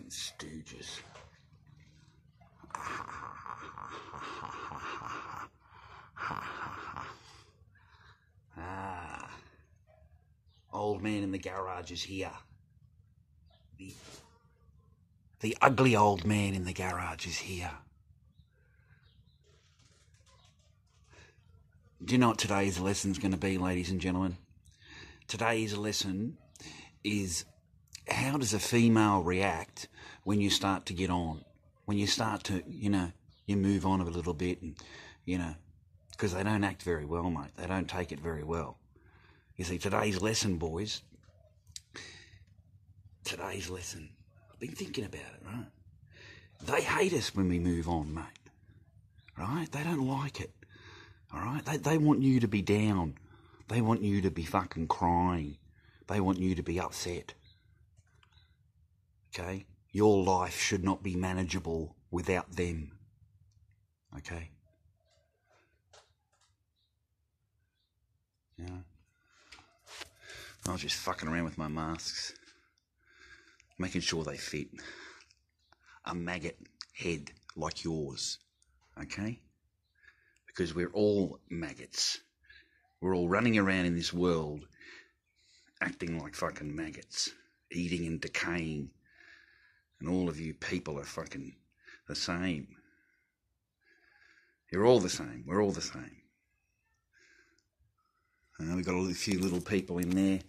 Stooges. Old man in the garage is here. The ugly old man in the garage is here. Do you know what today's lesson's going to be, ladies and gentlemen? Today's lesson is how does a female react when you start to get on? When you start to, you move on a little bit and, because they don't act very well, mate. They don't take it very well. You see, today's lesson, boys, today's lesson, I've been thinking about it, right? They hate us when we move on, mate, right? They don't like it, all right? They want you to be down. They want you to be fucking crying. They want you to be upset, okay? Your life should not be manageable without them, okay? I was just fucking around with my masks, making sure they fit. A maggot head like yours, okay? Because we're all maggots. We're all running around in this world acting like fucking maggots, eating and decaying. And all of you people are fucking the same. You're all the same. We're all the same. We've got a few little people in there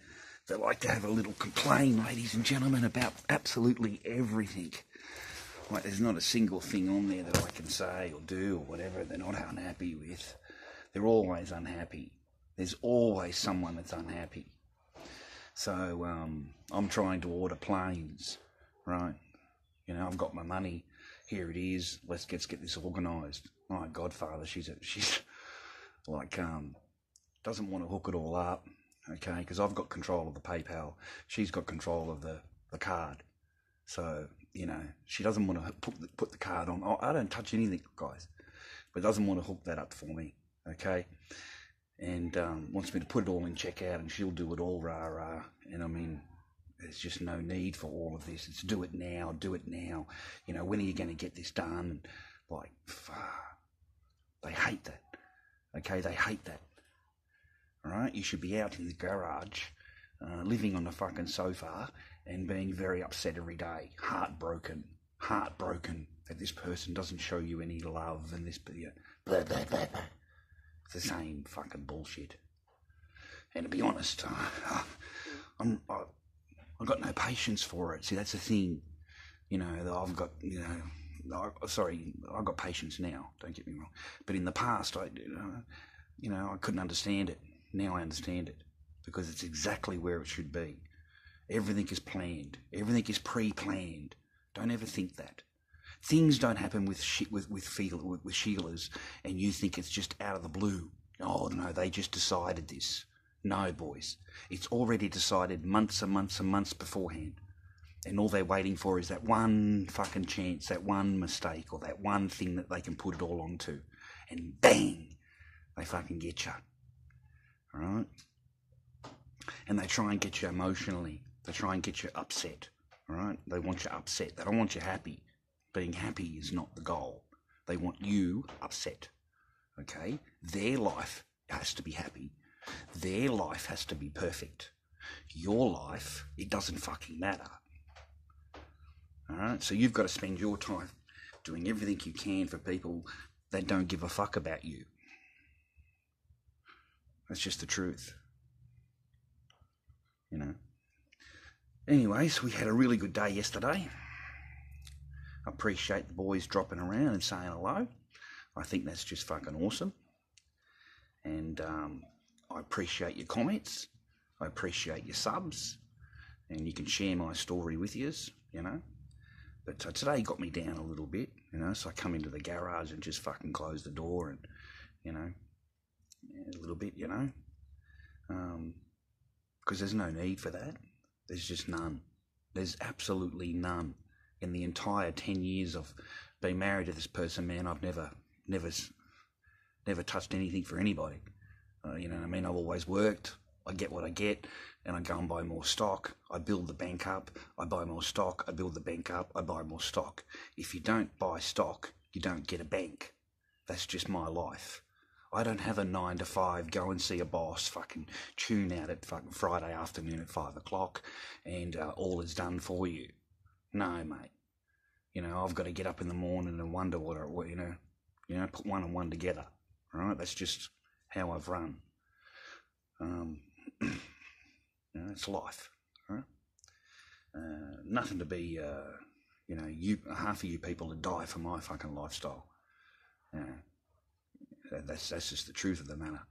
that like to have a little complain, ladies and gentlemen, about absolutely everything. Like there's not a single thing on there that I can say or do or whatever they're not unhappy with. They're always unhappy. There's always someone that's unhappy. So I'm trying to order planes, right? I've got my money. Here it is. Let's get this organised. My godfather, she's like doesn't want to hook it all up, okay? Because I've got control of the PayPal. She's got control of the card. So, she doesn't want to put the card on. I don't touch anything, guys. But doesn't want to hook that up for me, okay? And wants me to put it all in checkout and she'll do it all, rah-rah. And I mean, there's just no need for all of this. It's do it now, do it now. When are you going to get this done? And like, they hate that, okay? They hate that. All right, you should be out in the garage, living on the fucking sofa and being very upset every day, heartbroken that this person doesn't show you any love and this, blah, blah, blah, blah. It's the same fucking bullshit. And to be honest, I've got no patience for it. See, that's the thing. I've got, I've got patience now, don't get me wrong. But in the past, I couldn't understand it. Now I understand it because it's exactly where it should be. Everything is planned. Everything is pre-planned. Don't ever think that. Things don't happen with Sheila's and you think it's just out of the blue. Oh, no, they just decided this. No, boys. It's already decided months and months and months beforehand. And all they're waiting for is that one fucking chance, that one mistake or that one thing that they can put it all onto. And bang, they fucking get you. All right? And they try and get you emotionally. They try and get you upset. All right? They want you upset. They don't want you happy. Being happy is not the goal. They want you upset. Okay? Their life has to be happy. Their life has to be perfect. Your life, it doesn't fucking matter. All right? So you've got to spend your time doing everything you can for people that don't give a fuck about you. That's just the truth. Anyways, we had a really good day yesterday. I appreciate the boys dropping around and saying hello. I think that's just fucking awesome. And I appreciate your comments. I appreciate your subs. And you can share my story with yous, But today got me down a little bit, So I come into the garage and just fucking close the door and, a little bit, because there's no need for that. There's just none. There's absolutely none. In the entire 10 years of being married to this person, man, I've never touched anything for anybody. I've always worked. I get what I get. and I go and buy more stock. I build the bank up. I buy more stock. I build the bank up. I buy more stock. If you don't buy stock, you don't get a bank. That's just my life. I don't have a 9 to 5, go and see a boss, fucking tune out at fucking Friday afternoon at 5 o'clock, and all is done for you. No, mate. You know, I've got to get up in the morning and wonder what you know, put one and one together. Right? That's just how I've run. You know, it's life. Right? Nothing to be, you know, half of you people to die for my fucking lifestyle. You know, that's just the truth of the matter.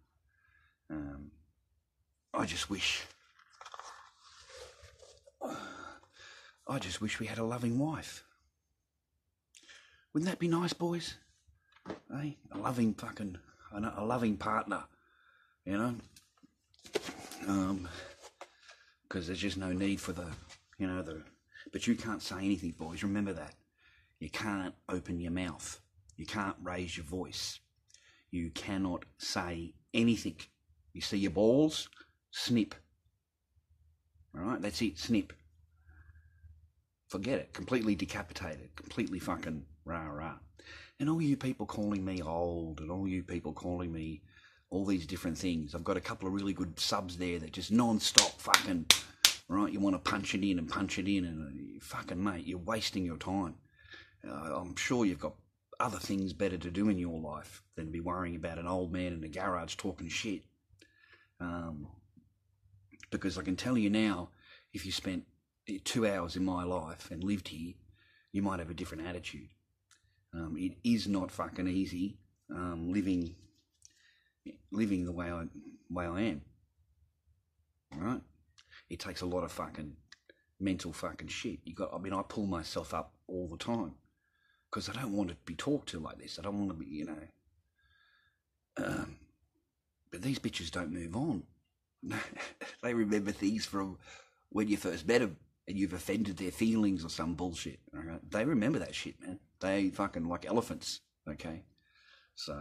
I just wish we had a loving wife. Wouldn't that be nice, boys? Eh? A loving partner, you know? Because there's just no need for but you can't say anything, boys. Remember that. You can't open your mouth. You can't raise your voice. You cannot say anything. You see your balls? Snip. All right? That's it. Snip. Forget it. Completely decapitated. Completely fucking rah-rah. And all you people calling me old, and all you people calling me all these different things. I've got a couple of really good subs there that just non-stop fucking, right? You want to punch it in, and fucking, mate, you're wasting your time. I'm sure you've got other things better to do in your life than be worrying about an old man in a garage talking shit. Because I can tell you now, if you spent 2 hours in my life and lived here, you might have a different attitude. It is not fucking easy living the way I am. Right? It takes a lot of fucking mental fucking shit. I pull myself up all the time because I don't want to be talked to like this. I don't want to be, you know. But these bitches don't move on. They remember things from when you first met them and you've offended their feelings or some bullshit. Okay? They remember that shit, man. They fucking like elephants, okay? So,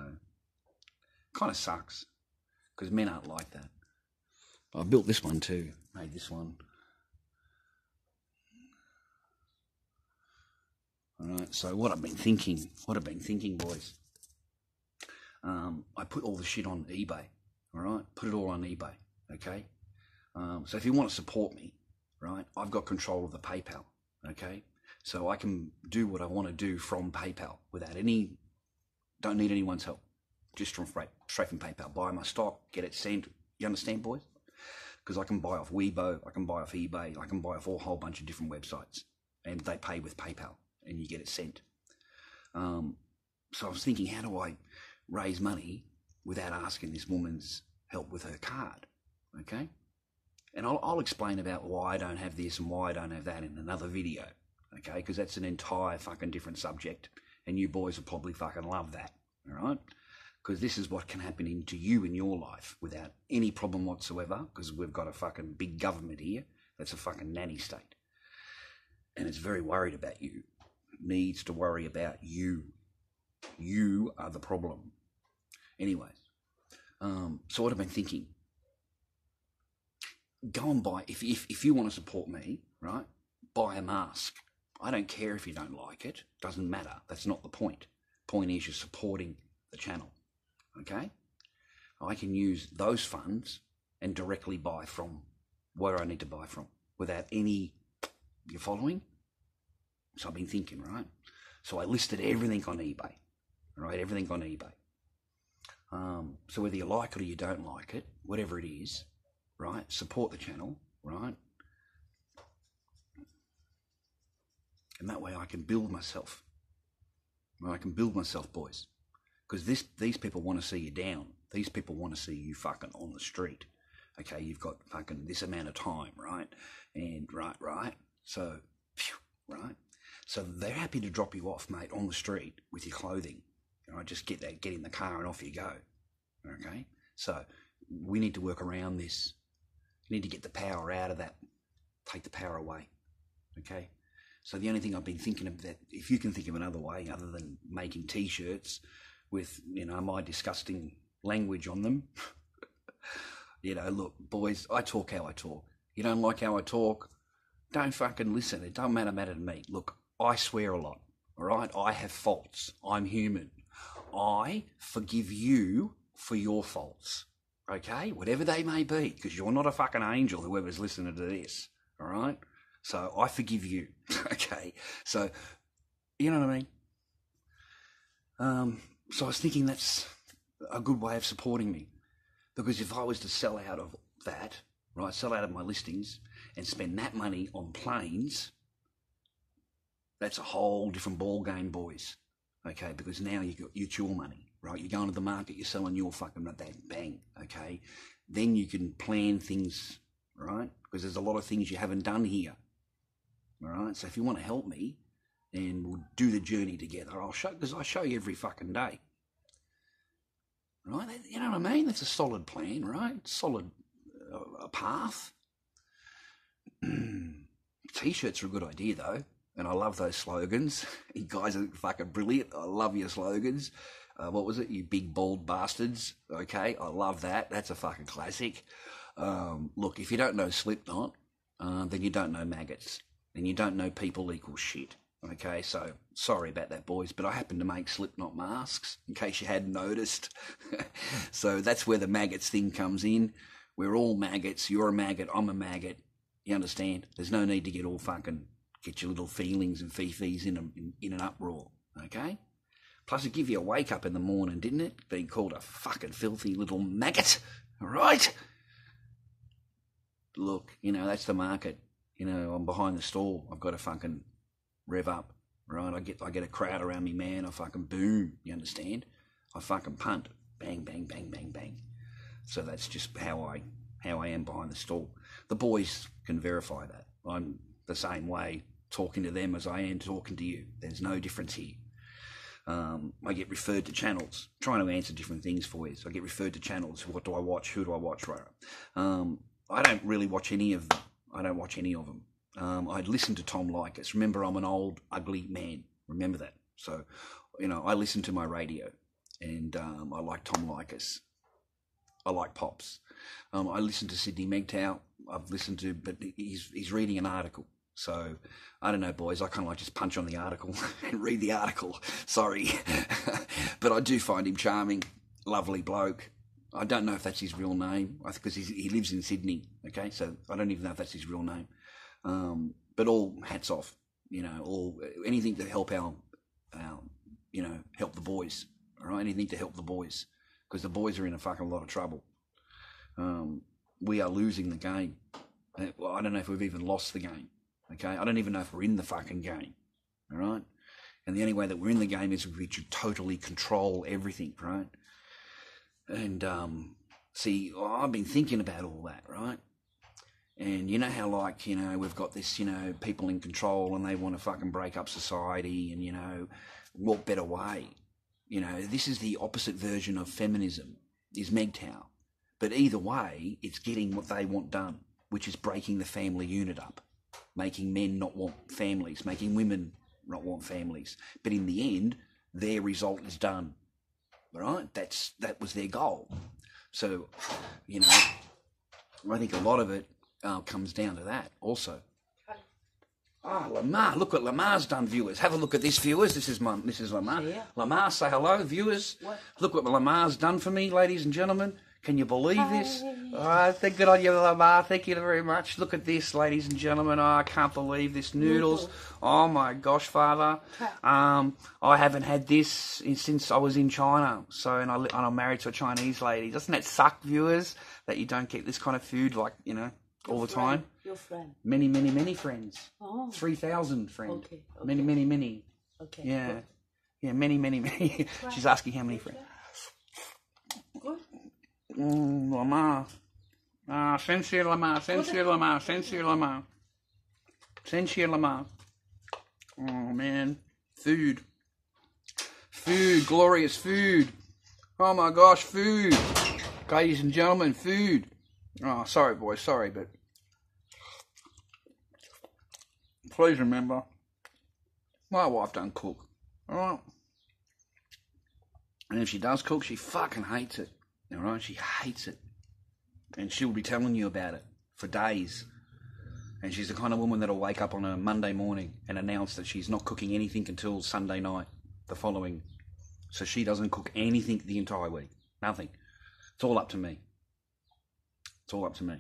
kind of sucks, because men aren't like that. I built this one too, made this one. Alright, so what I've been thinking, boys, I put all the shit on eBay, alright? Put it all on eBay, okay? So if you want to support me, right, I've got control of the PayPal, okay? So I can do what I want to do from PayPal without don't need anyone's help. Just straight from PayPal. Buy my stock, get it sent. You understand, boys? Because I can buy off Weibo, I can buy off eBay, I can buy off a whole bunch of different websites. And they pay with PayPal, and you get it sent. So I was thinking, how do I raise money without asking this woman's help with her card? Okay? And I'll explain about why I don't have this and why I don't have that in another video. Okay? Because that's an entire fucking different subject. And you boys will probably fucking love that. Alright? Because this is what can happen to you in your life without any problem whatsoever. Because we've got a fucking big government here that's a fucking nanny state. And it's very worried about you. It needs to worry about you. You are the problem. Anyways. So what I've been thinking. Go and buy, if you want to support me, right, buy a mask. I don't care if you don't like it. Doesn't matter. That's not the point. Point is you're supporting the channel. Okay? I can use those funds and directly buy from where I need to buy from without any, you following? So I've been thinking, right? So I listed everything on eBay, right? Everything on eBay. So whether you like it or you don't like it, whatever it is, right? Support the channel, right? And that way I can build myself. Right? I can build myself, boys. Because these people want to see you down. These people want to see you fucking on the street. Okay, you've got fucking this amount of time, right? And right. So, right? So they're happy to drop you off, mate, on the street with your clothing. Right? Just get in the car and off you go. Okay? So we need to work around this. You need to get the power out of that. Take the power away. Okay? So the only thing I've been thinking of, that if you can think of another way other than making T-shirts with, you know, my disgusting language on them. You know, look, boys, I talk how I talk. You don't like how I talk? Don't fucking listen. It don't matter to me. Look, I swear a lot, all right? I have faults. I'm human. I forgive you for your faults, okay? Whatever they may be, because you're not a fucking angel, whoever's listening to this, all right? So I forgive you, okay? So, you know what I mean? So I was thinking that's a good way of supporting me. Because if I was to sell out of that, right, sell out of my listings and spend that money on planes, that's a whole different ball game, boys. Okay, because now it's your money, right? You're going to the market, you're selling your fucking bang, okay? Then you can plan things, right? Because there's a lot of things you haven't done here, all right? So if you want to help me, then we'll do the journey together. Because I show you every fucking day. Right? You know what I mean? That's a solid plan, right? Solid a path. T-shirts are a good idea, though. And I love those slogans. You guys are fucking brilliant. I love your slogans. What was it? You big, bald bastards. Okay, I love that. That's a fucking classic. Look, if you don't know Slipknot, then you don't know maggots. And you don't know people equal shit. Okay, so sorry about that, boys, but I happen to make Slipknot masks, in case you hadn't noticed. So that's where the maggots thing comes in. We're all maggots. You're a maggot. I'm a maggot. You understand? There's no need to get all fucking, get your little feelings and fifis in an uproar, okay? Plus, it give you a wake up in the morning, didn't it? Being called a fucking filthy little maggot, all right? Look, you know, that's the market. You know, I'm behind the stall. I've got to fucking rev up, right? I get a crowd around me, man. I fucking boom, you understand? I fucking punt, bang, bang, bang, bang, bang. So that's just how I am behind the stall. The boys can verify that. I'm the same way talking to them as I am talking to you. There's no difference here. I get referred to channels, trying to answer different things for you. So I get referred to channels. What do I watch? Who do I watch? Right? I don't really watch any of them. I don't watch any of them. I'd listen to Tom Likas. Remember, I'm an old, ugly man. Remember that. So, you know, I listen to my radio, and I like Tom Likas. I like Pops. I listen to Sydney Mgtow. I've listened to, but he's reading an article. So, I don't know, boys. I kind of like just punch on the article and read the article. Sorry. But I do find him charming. Lovely bloke. I don't know if that's his real name, because he lives in Sydney. Okay, so I don't even know if that's his real name. But all hats off, you know, anything to help our you know, help the boys, all right? Anything to help the boys, because the boys are in a fucking lot of trouble. We are losing the game. I don't know if we've even lost the game, okay? I don't even know if we're in the fucking game, all right? And the only way that we're in the game is if we should totally control everything, right? And, see, I've been thinking about all that, right? And you know how, like, you know, we've got this, you know, people in control and they want to fucking break up society and, you know, what better way? You know, this is the opposite version of feminism, is Mgtow. But either way, it's getting what they want done, which is breaking the family unit up, making men not want families, making women not want families. But in the end, their result is done, right? That was their goal. So, you know, I think a lot of it comes down to that also. Oh, Lamar, look what Lamar's done, viewers. Have a look at this, viewers. This is Lamar. Yeah. Lamar, say hello, viewers. What? Look what Lamar's done for me, ladies and gentlemen. Can you believe this? Thank good on you, Lamar. Thank you very much. Look at this, ladies and gentlemen. Oh, I can't believe this. Noodles. Oh, my gosh, Father. I haven't had this since I was in China. So, and I'm married to a Chinese lady. Doesn't that suck, viewers, that you don't get this kind of food, like, you know, all the time? Your friend. Many, many, many friends. Oh. 3,000 friends. Okay. Many, many, many. Okay. Yeah. Good. Yeah, many, many, many. She's asking how many friends. Good. Lamar. Sincere Lamar. Sincere Lamar. Sincere Lamar. Sincere Lamar. Oh, man. Food. Food. Glorious food. Oh, my gosh. Food. Ladies and gentlemen, food. Oh, sorry, boys. Sorry, but please remember, my wife don't cook. All right? And if she does cook, she fucking hates it. All right? She hates it. And she'll be telling you about it for days. And she's the kind of woman that'll wake up on a Monday morning and announce that she's not cooking anything until Sunday night the following. So she doesn't cook anything the entire week. Nothing. It's all up to me. It's all up to me.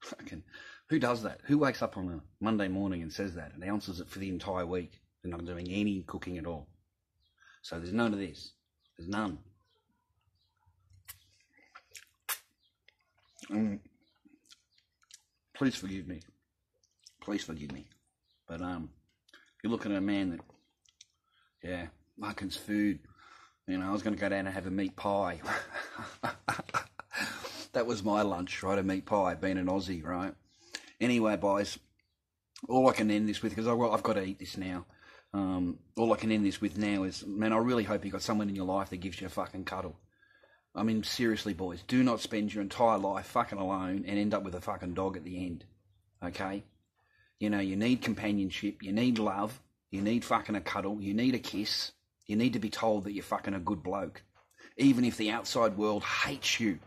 Fucking, who does that? Who wakes up on a Monday morning and says that, announces it for the entire week? They're not doing any cooking at all. So there's none of this. There's none. Please forgive me. Please forgive me. But you're looking at a man that, yeah, Larkin's food. You know, I was going to go down and have a meat pie. That was my lunch, right? A meat pie, being an Aussie, right? Anyway, boys, all I can end this with, because I've got to eat this now. All I can end this with now is, man, I really hope you got someone in your life that gives you a fucking cuddle. I mean, seriously, boys, do not spend your entire life fucking alone and end up with a fucking dog at the end, okay? You know, you need companionship, you need love, you need fucking a cuddle, you need a kiss, you need to be told that you're fucking a good bloke. Even if the outside world hates you,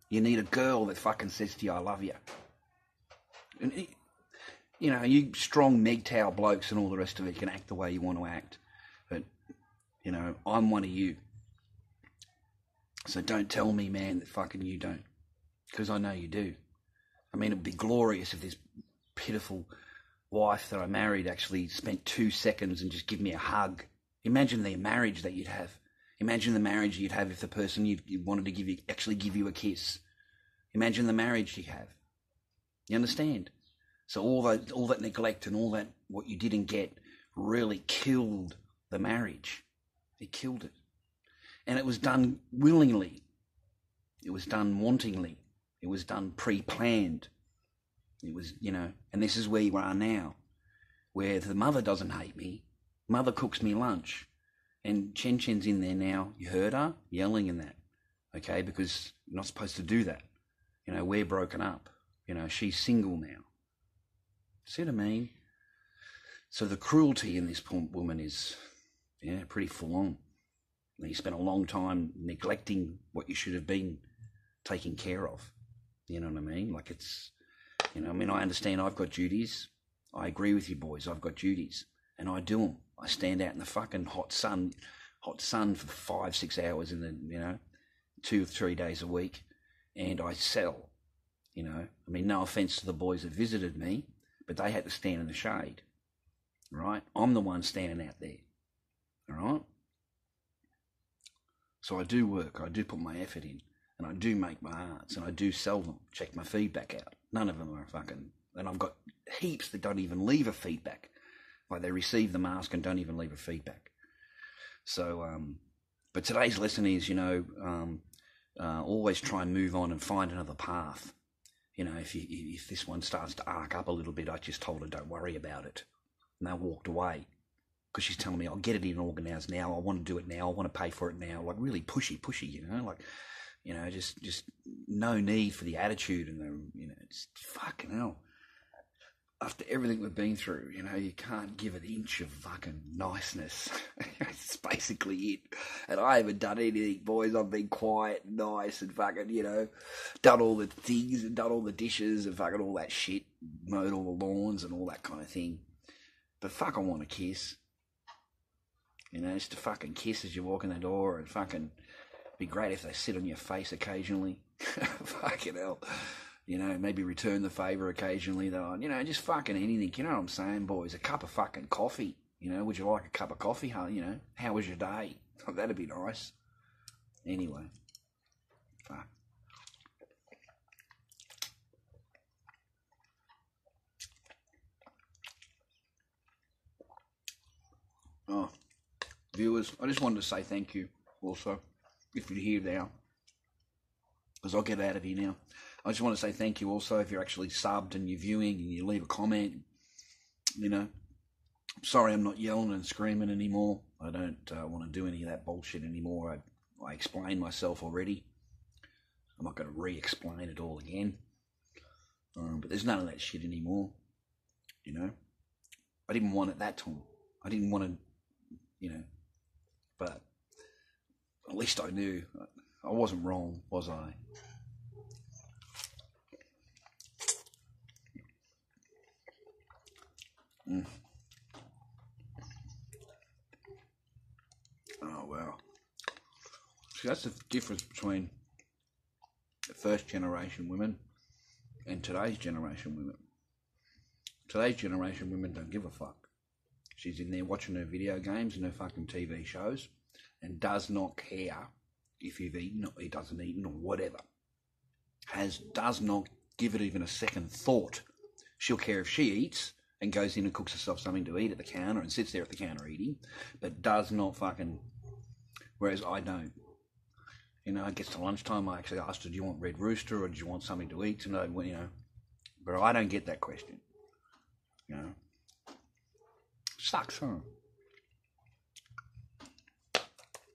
you need a girl that fucking says to you, I love you. And, you know, you strong Mgtow blokes and all the rest of it can act the way you want to act. But, you know, I'm one of you. So don't tell me, man, that fucking you don't. Because I know you do. I mean, it would be glorious if this pitiful wife that I married actually spent 2 seconds and just give me a hug. Imagine the marriage that you'd have. Imagine the marriage you'd have if the person you wanted to give you actually give you a kiss. Imagine the marriage you have. You understand? So all that neglect and all that what you didn't get really killed the marriage. It killed it. And it was done willingly. It was done wantingly. It was done pre-planned. It was, you know, and this is where you are now, where the mother doesn't hate me. Mother cooks me lunch. And Chen Chen's in there now. You heard her yelling in that, okay? Because you're not supposed to do that. You know, we're broken up. You know, she's single now. See what I mean? So the cruelty in this poor woman is, yeah, pretty full on. You spent a long time neglecting what you should have been taking care of. You know what I mean? Like it's, you know, I mean, I understand I've got duties. I agree with you boys. I've got duties and I do them. I stand out in the fucking hot sun for 5-6 hours in the, you know, 2 or 3 days a week and I sell, you know. I mean, no offense to the boys that visited me, but they had to stand in the shade, right? I'm the one standing out there, all right? So I do work, I do put my effort in, and I do make my arts, and I do sell them, check my feedback out. None of them are fucking, and I've got heaps that don't even leave a feedback. Like they receive the mask and don't even leave a feedback. So, but today's lesson is, you know, always try and move on and find another path. You know, if this one starts to arc up a little bit, I just told her, don't worry about it. And they walked away. Because she's telling me, I'll get it in organised now, I want to do it now, I want to pay for it now, like really pushy, you know, like, you know, just no need for the attitude and the, you know, it's fucking hell. After everything we've been through, you know, you can't give an inch of fucking niceness. It's basically it. And I haven't done anything, boys. I've been quiet and nice and fucking, you know, done all the things and done all the dishes and fucking all that shit, mowed all the lawns and all that kind of thing. But fuck, I want a kiss. You know, just a fucking kiss as you walk in the door and fucking be great if they sit on your face occasionally. Fucking hell. You know, maybe return the favour occasionally. Though, you know, just fucking anything. You know what I'm saying, boys? A cup of fucking coffee. You know, would you like a cup of coffee? You know, how was your day? Oh, that'd be nice. Anyway. Fuck. Oh. Viewers, I just wanted to say thank you also, if you're here now, because I'll get out of here now. I just want to say thank you also if you're actually subbed and you're viewing and you leave a comment. You know, I'm sorry I'm not yelling and screaming anymore. I don't want to do any of that bullshit anymore. I explained myself already. I'm not going to re-explain it all again. But there's none of that shit anymore. You know, I didn't want it that time. I didn't want to, you know. But at least I knew I wasn't wrong, was I? Oh, wow. See, that's the difference between the first generation women and today's generation women. Today's generation women don't give a fuck. She's in there watching her video games and her fucking TV shows and does not care if you've eaten or he doesn't eaten or whatever. Does not give it even a second thought. She'll care if she eats and goes in and cooks herself something to eat at the counter and sits there at the counter eating, but does not fucking... Whereas I don't. You know, it gets to lunchtime, I actually asked her, do you want Red Rooster or do you want something to eat tonight? You know, but I don't get that question. You know, sucks, huh?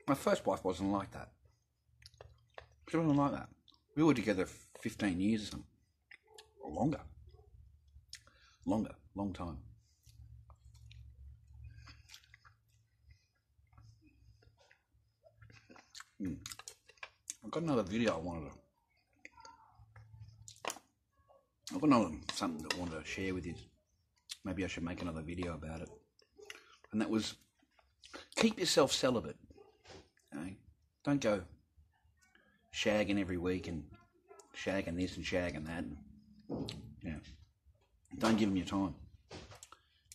My first wife wasn't like that. She wasn't like that. We were together 15 years or something. Or longer. Long time. I've got another video I've got another something that I wanted to share with you. Maybe I should make another video about it. And that was, keep yourself celibate. Okay? Don't go shagging every week and shagging this and shagging that. Yeah. Don't give them your time.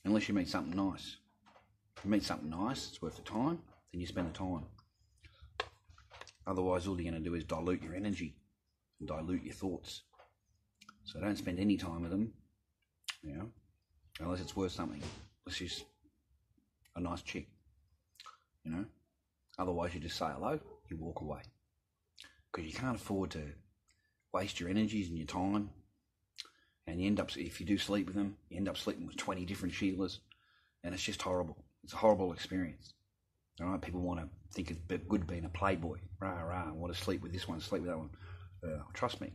Unless you meet something nice. If you meet something nice, it's worth the time, then you spend the time. Otherwise, all you're going to do is dilute your energy and dilute your thoughts. So don't spend any time with them, you know, unless it's worth something. Unless she's a nice chick, you know. Otherwise, you just say hello, you walk away. Because you can't afford to waste your energies and your time. And you end up, if you do sleep with them, you end up sleeping with 20 different Sheilas. And it's just horrible. It's a horrible experience. All right, people want to think it's good being a playboy. Rah, rah, I want to sleep with this one, sleep with that one. Trust me.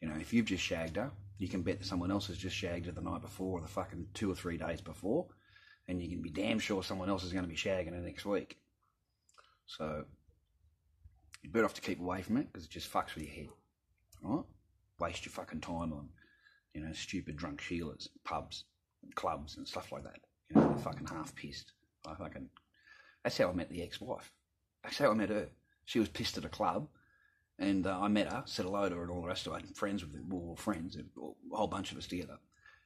You know, if you've just shagged her, you can bet that someone else has just shagged her the night before or the fucking 2 or 3 days before. And you can be damn sure someone else is going to be shagging her next week. So, you're better off to keep away from it because it just fucks with your head. All right? Waste your fucking time on, you know, stupid drunk Sheilas, pubs, and clubs and stuff like that. You know, they're fucking half pissed. That's how I met the ex-wife. That's how I met her. She was pissed at a club, and I met her, said hello to her and all the rest of it. I had friends with her, we were friends, a whole bunch of us together.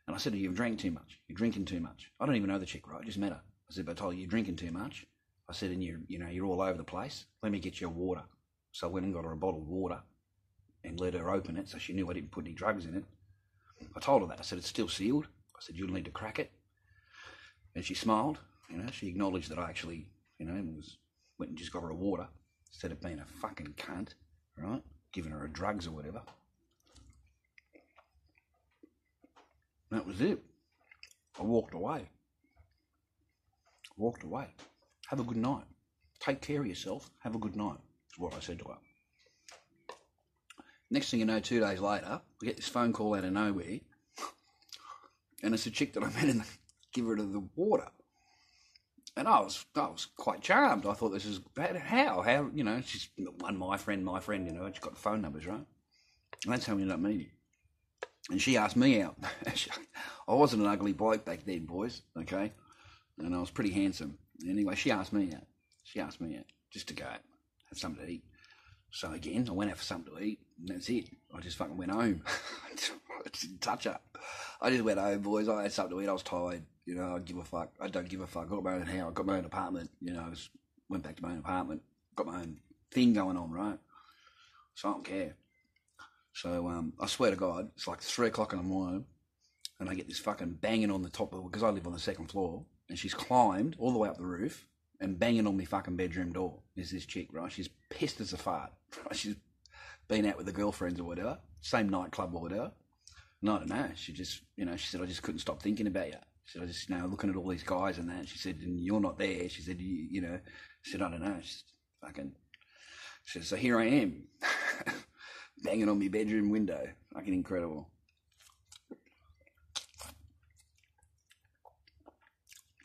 And I said to her, you've drank too much. You're drinking too much. I don't even know the chick, right? I just met her. I said, but I told you, you're drinking too much. I said, and you're all over the place. Let me get you a water. So I went and got her a bottle of water and let her open it so she knew I didn't put any drugs in it. I told her that. I said, it's still sealed. I said, you'll need to crack it. And she smiled. You know, she acknowledged that I actually, you know, went and just got her a water instead of being a fucking cunt, right? Giving her a drugs or whatever. That was it. I walked away. Have a good night. Take care of yourself. Have a good night, is what I said to her. Next thing you know, 2 days later, we get this phone call out of nowhere, and it's a chick that I met and give her the water. And I was quite charmed. I thought, this is how, you know, she's my friend, you know, she's got the phone numbers, right? And that's how we ended up meeting. And she asked me out. I wasn't an ugly bloke back then, boys, okay? And I was pretty handsome. Anyway, she asked me out. Just to go have something to eat. So again, I went out for something to eat, and that's it. I just fucking went home. I didn't touch her. I just went home, boys. I had something to eat. I was tired. You know, I give a fuck. I don't give a fuck. I got my own house. I got my own apartment. You know, went back to my own apartment. Got my own thing going on, right? So I don't care. So I swear to God, it's like 3 o'clock in the morning, and I get this fucking banging on the top of, because I live on the 2nd floor, and she's climbed all the way up the roof and banging on my fucking bedroom door. There's this chick, right? She's pissed as a fart. Right? She's been out with the girlfriends or whatever, same nightclub or whatever. And I don't know. She just, you know, she said, I just couldn't stop thinking about you. She said, I just, you know, looking at all these guys and that. She said, and you're not there. She said, you know, she said, I don't know. She's fucking, she said, so here I am, banging on my bedroom window. Fucking incredible.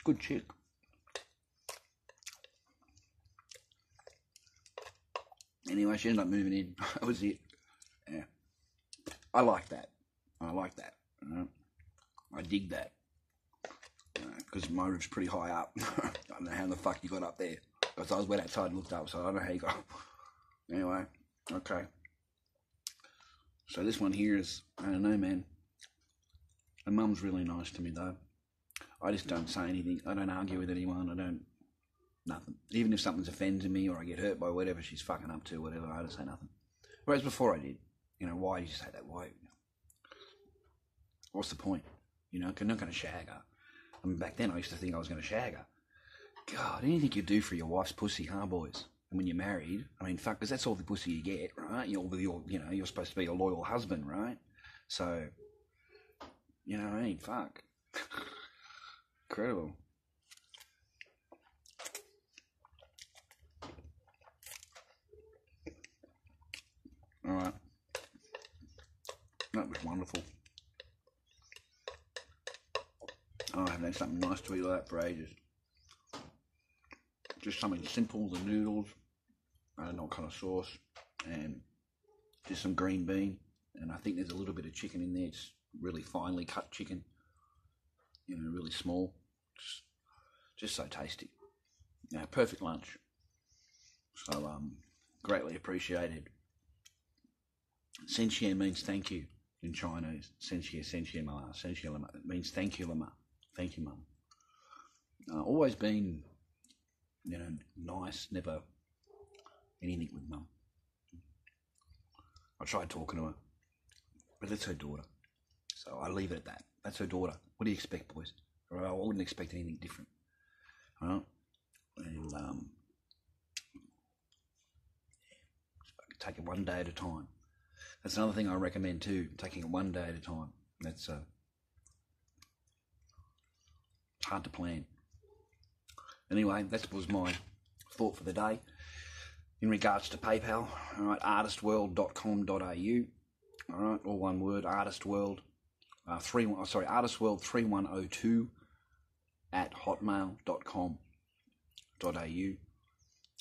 Good chick. Anyway, she ended up moving in. That was it. Yeah. I like that. You know? I dig that. because my roof's pretty high up. I don't know how the fuck you got up there. Because I went outside and looked up, so I don't know how you got. Anyway, okay. So this one here is, I don't know, man. My mum's really nice to me, though. I just don't say anything. I don't argue with anyone. I don't, nothing. Even if something's offending me or I get hurt by whatever she's fucking up to, whatever, I don't say nothing. Whereas before I did. You know, why did you say that? Why? What's the point? You know, I'm not going to shag her. I mean, back then I used to think I was going to shag her. God, anything you do for your wife's pussy, huh, boys? And when you're married, I mean, fuck, because that's all the pussy you get, right? You're supposed to be a loyal husband, right? So, you know what I mean? Fuck. Incredible. All right. That was wonderful. Oh, I haven't had something nice to eat like that for ages. Just something simple, the noodles, I don't know what kind of sauce, and just some green bean, and I think there's a little bit of chicken in there. It's really finely cut chicken, you know, really small, just so tasty. You know, perfect lunch. So, greatly appreciated. Senxie means thank you in Chinese. Senxie mama. Senxie lama. It means thank you, lama. Thank you, mum. Always been, you know, nice, never anything with mum. I tried talking to her, but it's her daughter. So I leave it at that. That's her daughter. What do you expect, boys? I wouldn't expect anything different. Right? And take it one day at a time. That's another thing I recommend too, taking it one day at a time. That's hard to plan. Anyway, that was my thought for the day. In regards to PayPal, all right, artistworld.com.au, all right, all one word, artistworld, artistworld3102 at hotmail.com.au,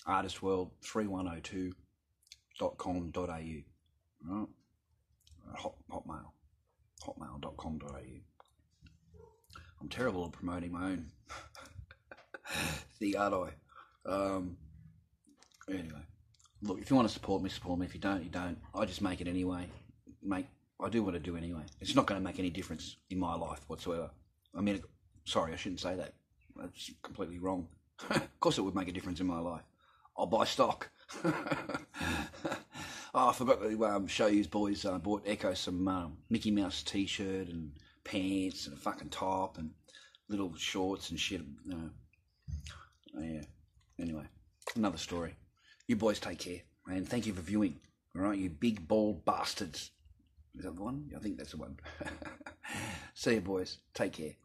artistworld3102.com.au, all right, hotmail.com.au. I'm terrible at promoting my own thing, aren't I? Anyway, look, if you want to support me, support me. If you don't, you don't. I just make it anyway. I do what I do anyway. It's not going to make any difference in my life whatsoever. I mean, sorry, I shouldn't say that. That's completely wrong. Of course it would make a difference in my life. I'll buy stock. Oh, I forgot to show you boys. I bought Echo some Mickey Mouse t-shirt and pants and a fucking top and little shorts and shit. Yeah. Anyway, another story. You boys take care, and thank you for viewing. All right, you big bald bastards. Is that the one? I think that's the one. See you, boys. Take care.